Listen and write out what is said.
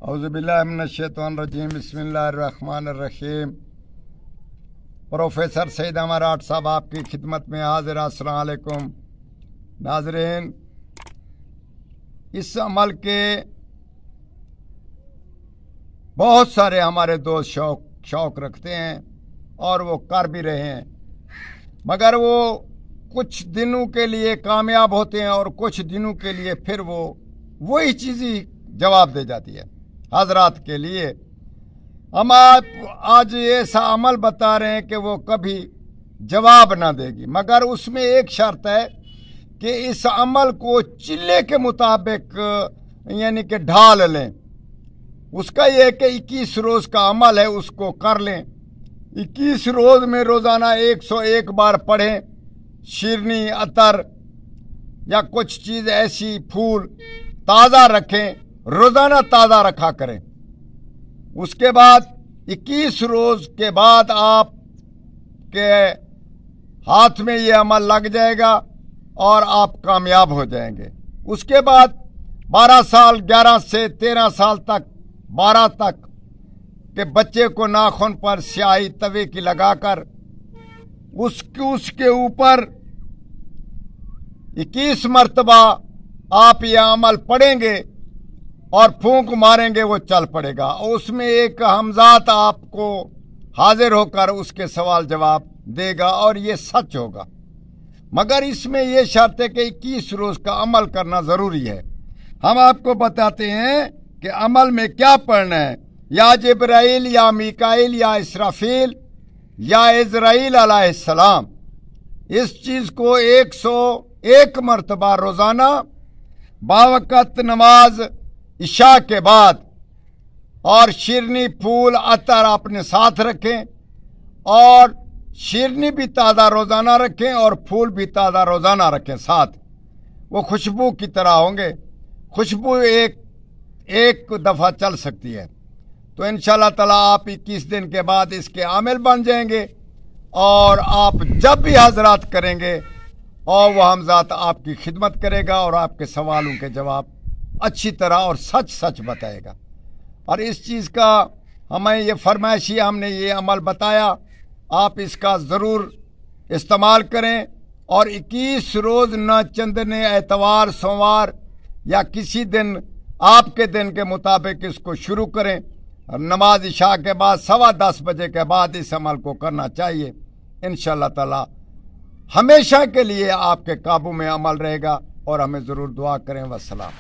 औज़ुबिल्लाहि मिनश्शैतानिर्रजीम बिस्मिल्लाहिर्रहमानिर्रहीम। प्रोफेसर सईद अमर आट साहब आपकी खिदमत में हाजिर। अस्सलाम वालेकुम नाज़रीन, इस अमल के बहुत सारे हमारे दोस्त शौक रखते हैं और वो कर भी रहे हैं, मगर वो कुछ दिनों के लिए कामयाब होते हैं और कुछ दिनों के लिए फिर वो वही चीज़ ही जवाब दे जाती है। हजरात के लिए हम आज ऐसा अमल बता रहे हैं कि वो कभी जवाब ना देगी, मगर उसमें एक शर्त है कि इस अमल को चिल्ले के मुताबिक यानी कि ढाल लें। उसका यह है कि 21 रोज़ का अमल है, उसको कर लें। 21 रोज़ में रोज़ाना 101 बार पढ़ें। शीरनी, अतर या कुछ चीज़ ऐसी, फूल ताज़ा रखें, रोज़ाना ताज़ा रखा करें। उसके बाद 21 रोज़ के बाद आप के हाथ में ये अमल लग जाएगा और आप कामयाब हो जाएंगे। उसके बाद 12 साल, 11 से 13 साल तक, 12 तक के बच्चे को नाखून पर स्याही तवे की लगाकर उसके ऊपर 21 मरतबा आप ये अमल पढ़ेंगे और फूंक मारेंगे, वो चल पड़ेगा। उसमें एक हमजात आपको हाजिर होकर उसके सवाल जवाब देगा और ये सच होगा। मगर इसमें यह शर्त है कि 21 रोज़ का अमल करना ज़रूरी है। हम आपको बताते हैं कि अमल में क्या पढ़ना है। या जिब्राइल, या मीकाइल, या इसराफील, या इज़राइल अलैहिस्सलाम, इस चीज़ को 101 मरतबा रोज़ाना बावक़्त नमाज इशा के बाद, और शिरनी, फूल, अतर अपने साथ रखें, और शिरनी भी ताज़ा रोज़ाना रखें और फूल भी ताज़ा रोज़ाना रखें साथ। वो खुशबू की तरह होंगे। खुशबू एक दफ़ा चल सकती है। तो इंशाअल्लाह ताला आप 21 दिन के बाद इसके आमिल बन जाएंगे और आप जब भी हजरात करेंगे और वह हमजात आपकी खिदमत करेगा और आपके सवालों के जवाब अच्छी तरह और सच बताएगा। और इस चीज़ का हमें ये फरमाइशी, हमने ये अमल बताया, आप इसका ज़रूर इस्तेमाल करें। और 21 रोज़ न चंदने, एतवार, सोमवार या किसी दिन आपके दिन के मुताबिक इसको शुरू करें। नमाज इशा के बाद 10:15 बजे के बाद इस अमल को करना चाहिए। इंशाअल्लाह ताला हमेशा के लिए आपके काबू में अमल रहेगा। और हमें ज़रूर दुआ करें। वस्सलाम।